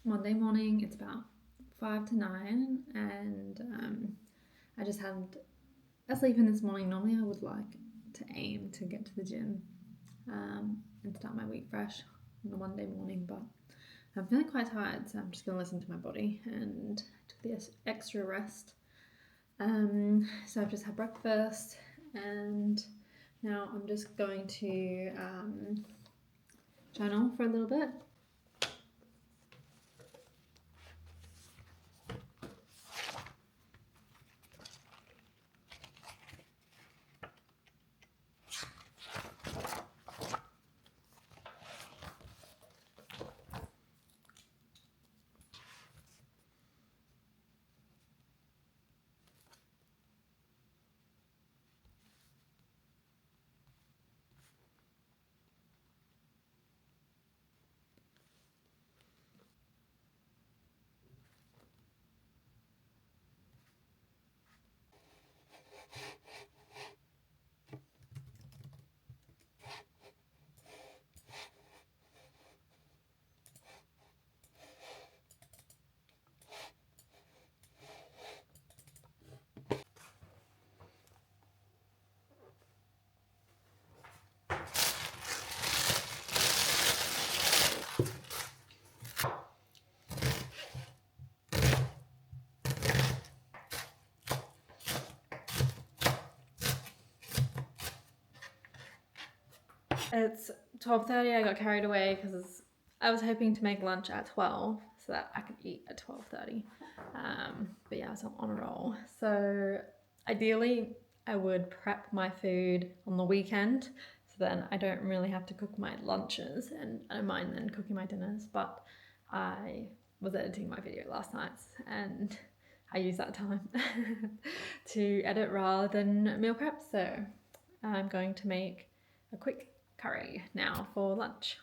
Monday morning. It's about 5 to 9, and I just had a sleep in this morning. Normally I would like to aim to get to the gym and start my week fresh on a Monday morning, but I'm feeling quite tired, so I'm just going to listen to my body and took the extra rest. So I've just had breakfast, and now I'm just going to journal for a little bit. It's 12:30. I got carried away because I was hoping to make lunch at 12 so that I could eat at 12:30. But yeah, so I'm on a roll. So ideally, I would prep my food on the weekend, so then I don't really have to cook my lunches, and I don't mind then cooking my dinners. But I was editing my video last night, and I used that time to edit rather than meal prep. So I'm going to make a quick curry now for lunch.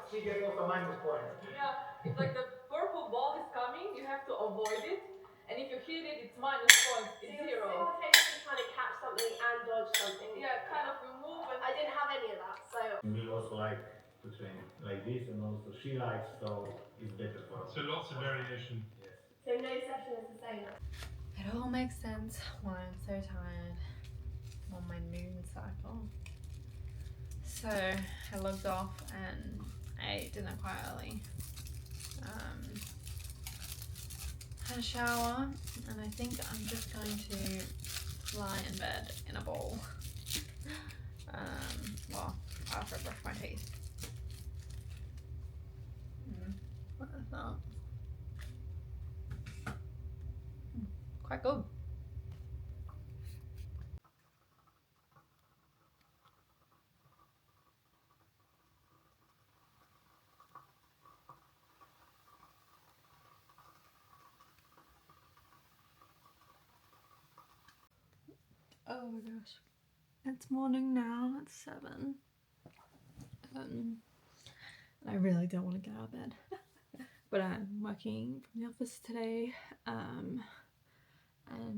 She gets also minus points. Yeah, it's like the purple ball is coming, you have to avoid it, and if you hit it, it's minus points, it's so zero. Simultaneously trying to catch something and dodge something. Yeah, kind of you move and... I didn't have any of that, so... We also like to train like this, and also she likes, so it's better for us. So lots of variation. Yes. So no session is the same. It all makes sense why I'm so tired. I'm on my noon cycle. So I logged off and I ate dinner quite early. Had a shower, and I think I'm just going to lie in bed in a ball. Well, after I brush my teeth. What is that? Quite good. Oh my gosh. It's morning now, it's 7. I really don't want to get out of bed. But I'm working from the office today. And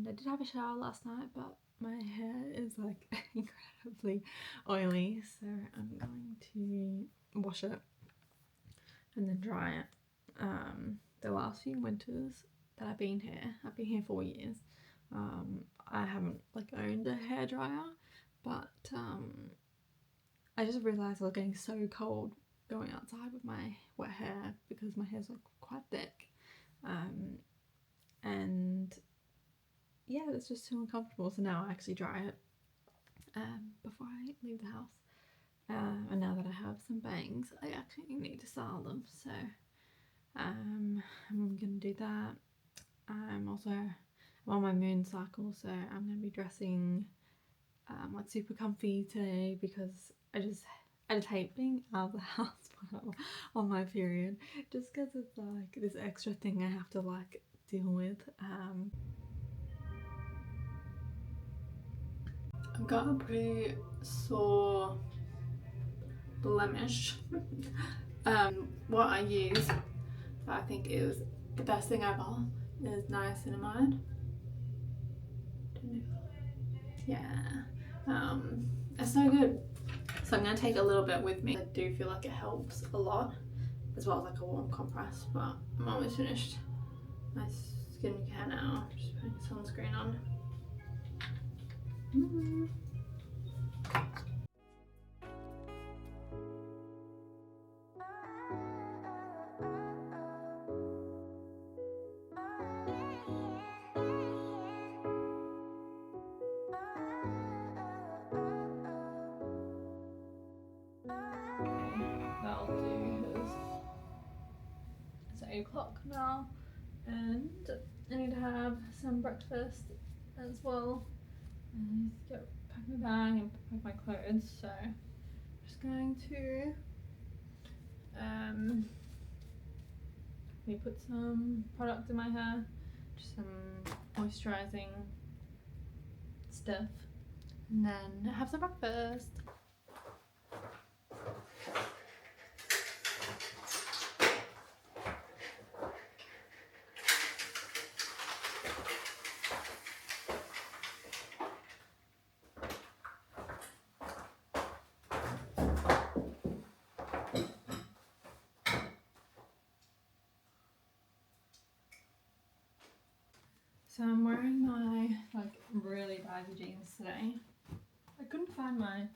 I did have a shower last night, but my hair is like incredibly oily, so I'm going to wash it and then dry it. The last few winters that I've been here 4 years, I haven't like owned a hairdryer, but I just realised I was getting so cold going outside with my wet hair because my hair's like quite thick, and yeah, it's just too uncomfortable. So now I actually dry it before I leave the house. And now that I have some bangs, I actually need to style them. So I'm gonna do that. I'm on my moon cycle, so I'm gonna be dressing like super comfy today because I just hate being out of the house on my period, just because it's like this extra thing I have to like deal with. I've got a pretty sore blemish. What I use that I think is the best thing ever is niacinamide. Yeah, it's so good. So I'm gonna take a little bit with me. I do feel like it helps a lot, as well as like a warm compress, but I'm almost finished my skincare now. Just putting sunscreen on. That'll do, because it's 8 o'clock now and I need to have some breakfast as well. I need to pack my bag and pack my clothes, so I'm just going to put some product in my hair, just some moisturising stuff, and then have some breakfast. So I'm wearing my like really baggy jeans today. I couldn't find my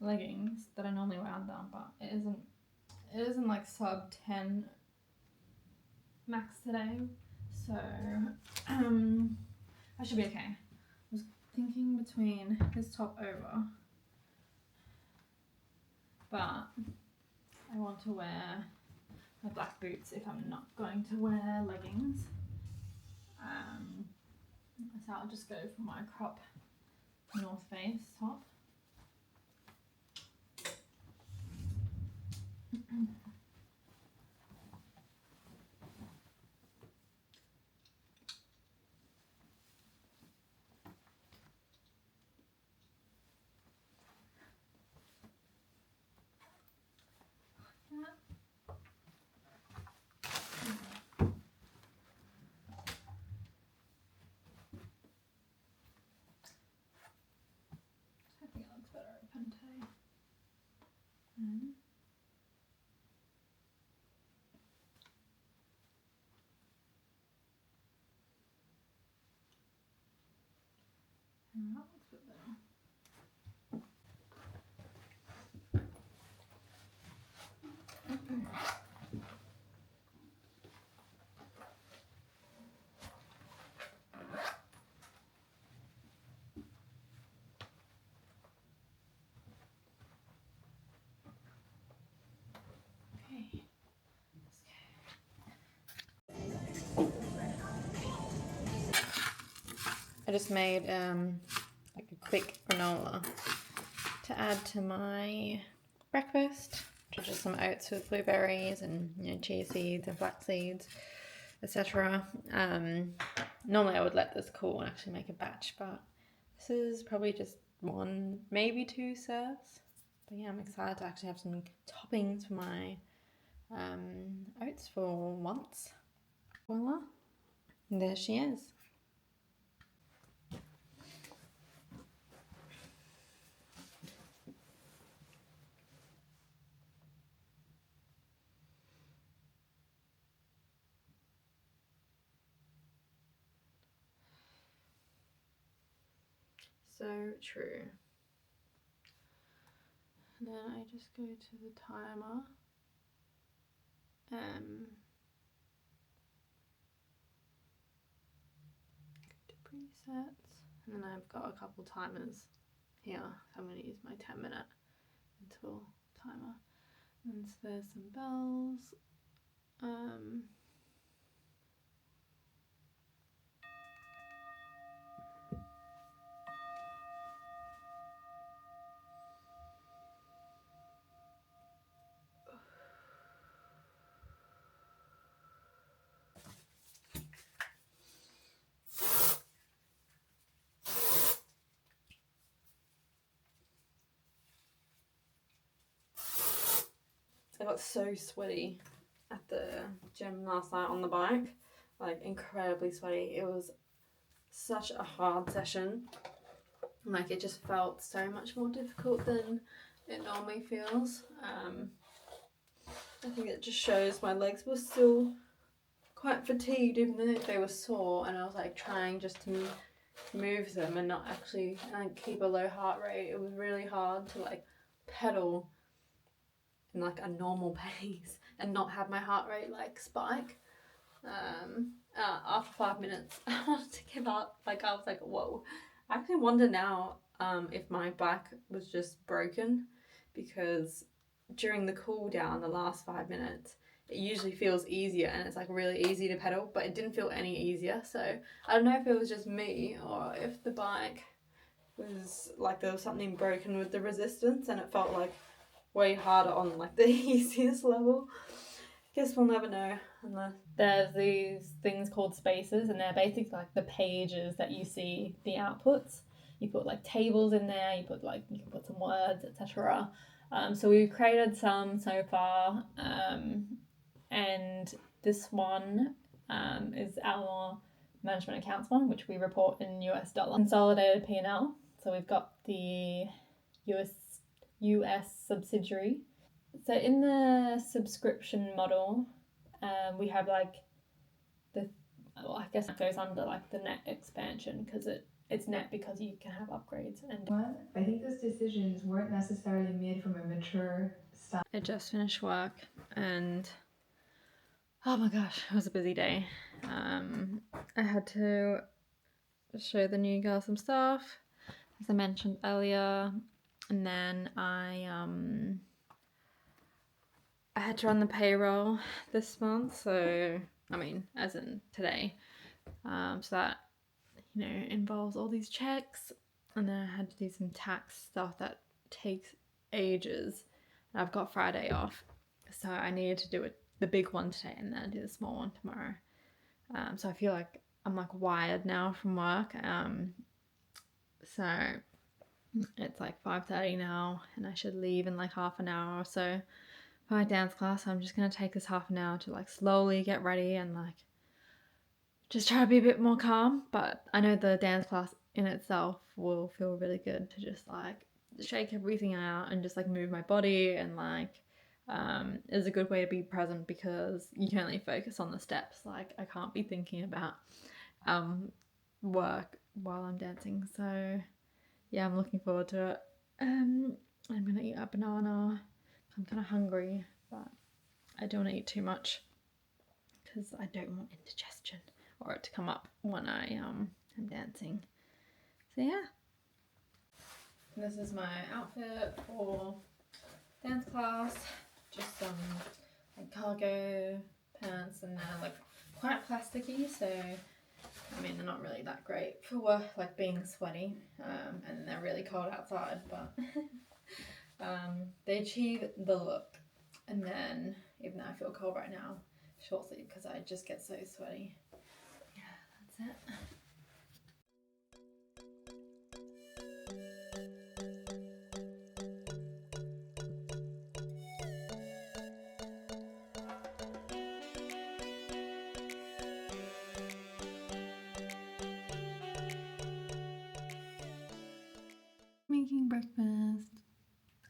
leggings that I normally wear them, but it isn't like sub 10 max today, so I should be okay. I was thinking between this top over, but I want to wear my black boots if I'm not going to wear leggings. So I'll just go for my crop North Face top. I think it looks better at Pente. And that looks a bit better. I just made like a quick granola to add to my breakfast. Just some oats with blueberries and chia seeds and flax seeds, etc. Normally I would let this cool and actually make a batch, but this is probably just 1, maybe 2 serves. But yeah, I'm excited to actually have some toppings for my oats for once. Voila, and there she is. So true. And then I just go to the timer. To presets. And then I've got a couple timers here. I'm going to use my 10-minute until timer. And so there's some bells. I got so sweaty at the gym last night on the bike, like incredibly sweaty. It was such a hard session. Like it just felt so much more difficult than it normally feels. I think it just shows my legs were still quite fatigued even though they were sore, and I was like trying just to move them and not actually keep a low heart rate. It was really hard to like pedal in like a normal pace and not have my heart rate like spike. After 5 minutes I wanted to give up. Like I was like, whoa. I actually wonder now if my bike was just broken, because during the cool down, the last 5 minutes, it usually feels easier and it's like really easy to pedal, but it didn't feel any easier. So I don't know if it was just me or if the bike was like there was something broken with the resistance and it felt like way harder on like the easiest level. Guess we'll never know. There's these things called spaces, and they're basically like the pages that you see the outputs. You put like tables in there, you can put some words, etc. So we've created some so far, and this one is our management accounts one, which we report in US dollar. Consolidated P&L. So we've got the US subsidiary. So in the subscription model, we have like I guess it goes under like the net expansion because it's net because you can have upgrades. And I think those decisions weren't necessarily made from a mature style. I just finished work and oh my gosh, it was a busy day. I had to show the new girl some stuff, as I mentioned earlier, and then I had to run the payroll this month, so I mean as in today, so that involves all these checks, and then I had to do some tax stuff that takes ages. I've got Friday off, so I needed to do the big one today and then do the small one tomorrow. So I feel like I'm like wired now from work. So it's like 5:30 now, and I should leave in like half an hour or so for my dance class. So I'm just gonna take this half an hour to like slowly get ready and like just try to be a bit more calm. But I know the dance class in itself will feel really good to just like shake everything out and just like move my body, and like is a good way to be present because you can only focus on the steps. Like I can't be thinking about work while I'm dancing. So yeah, I'm looking forward to it. I'm gonna eat a banana. I'm kind of hungry, but I don't want to eat too much because I don't want indigestion or it to come up when I am dancing. So yeah, this is my outfit for dance class. Just some like cargo pants, and they're like quite plasticky, so I mean, they're not really that great for work, like being sweaty, and they're really cold outside, but they achieve the look. And then, even though I feel cold right now, short sleeve because I just get so sweaty. Yeah, that's it. Making breakfast.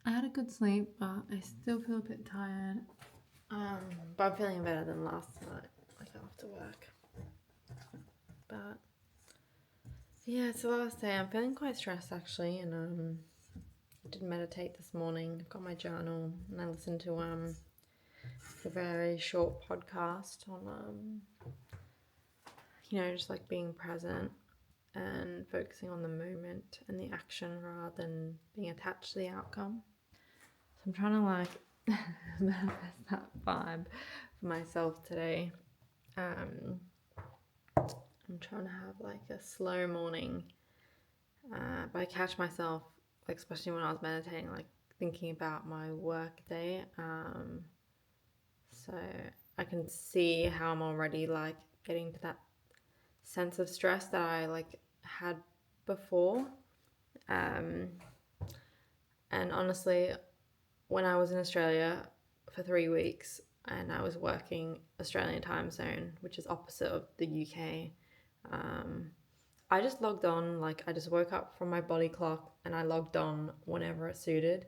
I had a good sleep, but I still feel a bit tired. But I'm feeling better than last night, like after work. But yeah, it's the last day. I'm feeling quite stressed actually, and I did meditate this morning. I've got my journal, and I listened to a very short podcast on just like being present and focusing on the moment and the action rather than being attached to the outcome. So I'm trying to like manifest that vibe for myself today. I'm trying to have like a slow morning, but I catch myself, like especially when I was meditating, like thinking about my work day. So I can see how I'm already like getting to that sense of stress that I like had before. And honestly, when I was in Australia for 3 weeks and I was working Australian time zone, which is opposite of the UK, I just logged on, like I just woke up from my body clock and I logged on whenever it suited.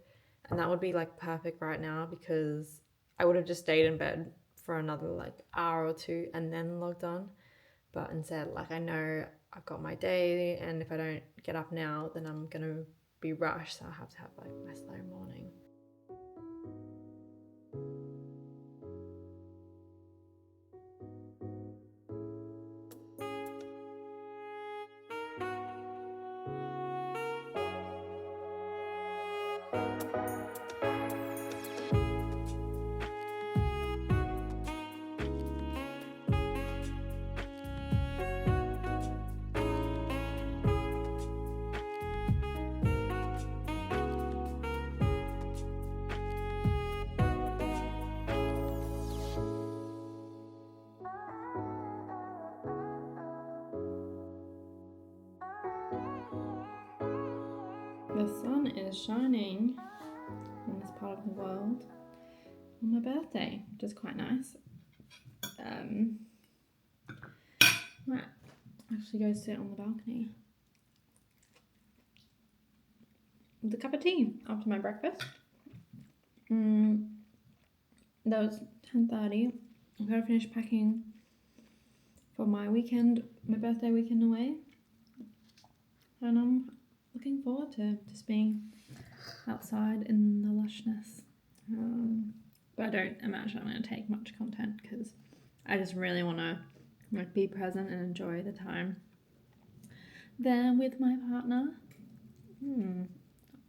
And that would be like perfect right now because I would have just stayed in bed for another like hour or two and then logged on. But instead, like I know I've got my day, and if I don't get up now, then I'm gonna be rushed, so I have to have like my slow morning. The sun is shining in this part of the world on my birthday, which is quite nice. Right, actually go sit on the balcony with a cup of tea after my breakfast. That was 10:30. I've got to finish packing for my birthday weekend away, and I'm looking forward to just being outside in the lushness. But I don't imagine I'm going to take much content because I just really want to like be present and enjoy the time there with my partner.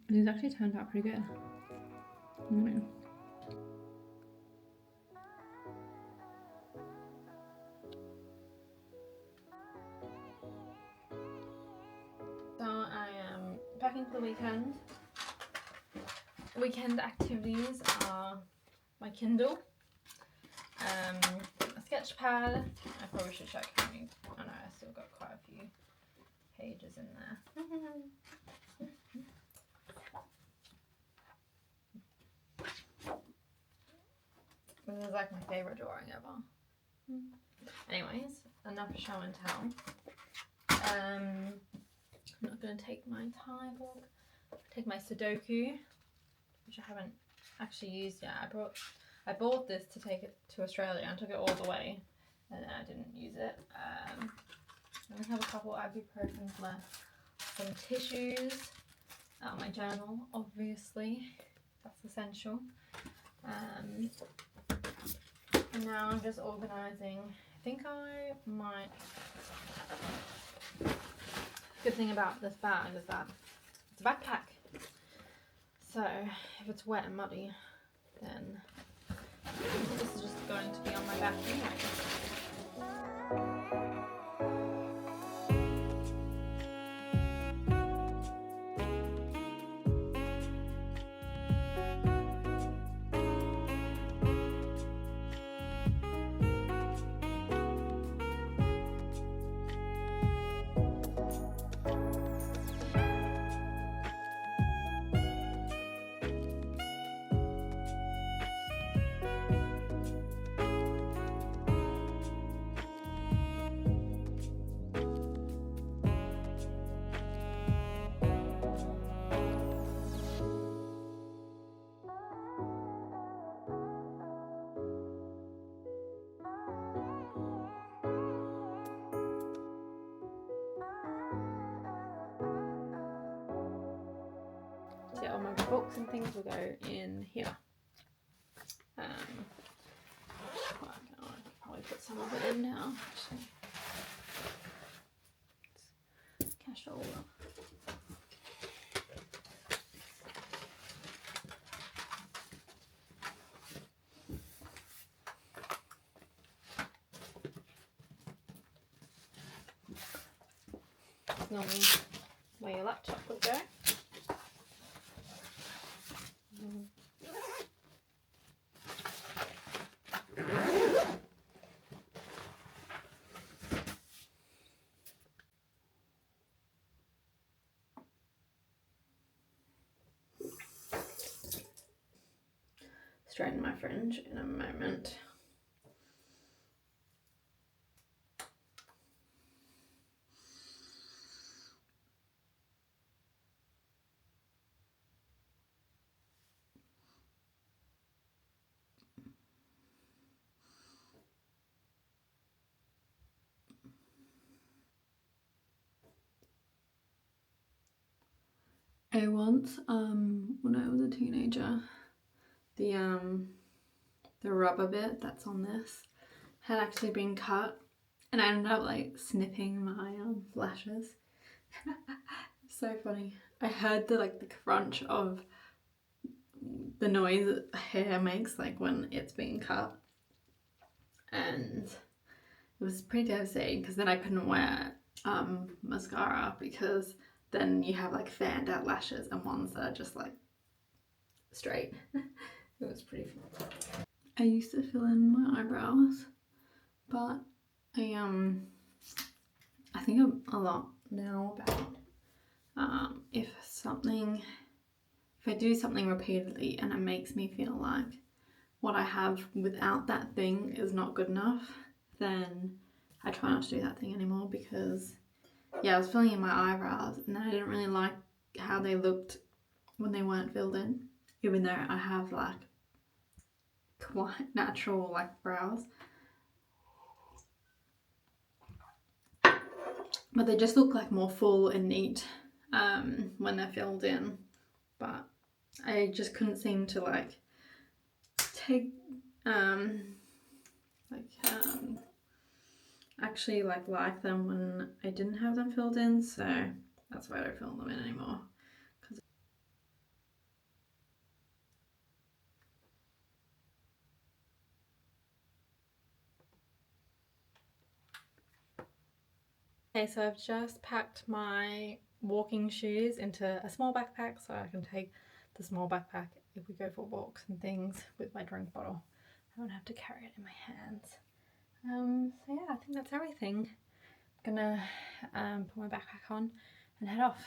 These actually turned out pretty good. So I am packing for the weekend. Weekend activities are my Kindle, a sketch pad. I probably should check how many. Oh no, I still got quite a few pages in there. This is like my favourite drawing ever. Anyways, enough show and tell. I'm not going to take my Thai book. Take my Sudoku, which I haven't actually used yet. I bought this to take it to Australia and took it all the way, and I didn't use it. I have a couple ibuprofens left, some tissues, my journal, obviously, that's essential. And now I'm just organising. I think I might. Good thing about this bag is that it's a backpack. So if it's wet and muddy, then this is just going to be on my back anyway. the books and things will go in here. Well, I could probably put some of it in now. Actually. Cash all up. Normally where your laptop would go. Straighten my fringe in a moment. I once, when I was a teenager, the rubber bit that's on this had actually been cut, and I ended up like snipping my lashes. So funny. I heard the crunch of the noise that hair makes like when it's being cut, and it was pretty devastating because then I couldn't wear mascara because then you have like fanned out lashes and ones that are just like straight. It was pretty fun. I used to fill in my eyebrows, but I think a lot now about if I do something repeatedly and it makes me feel like what I have without that thing is not good enough, then I try not to do that thing anymore, because yeah, I was filling in my eyebrows and then I didn't really like how they looked when they weren't filled in, even though I have like quite natural like brows, but they just look like more full and neat when they're filled in. But I just couldn't seem to like take actually like them when I didn't have them filled in, so that's why I don't fill them in anymore. Okay, so I've just packed my walking shoes into a small backpack so I can take the small backpack if we go for walks and things with my drink bottle. I don't have to carry it in my hands. So yeah, I think that's everything. I'm gonna put my backpack on and head off.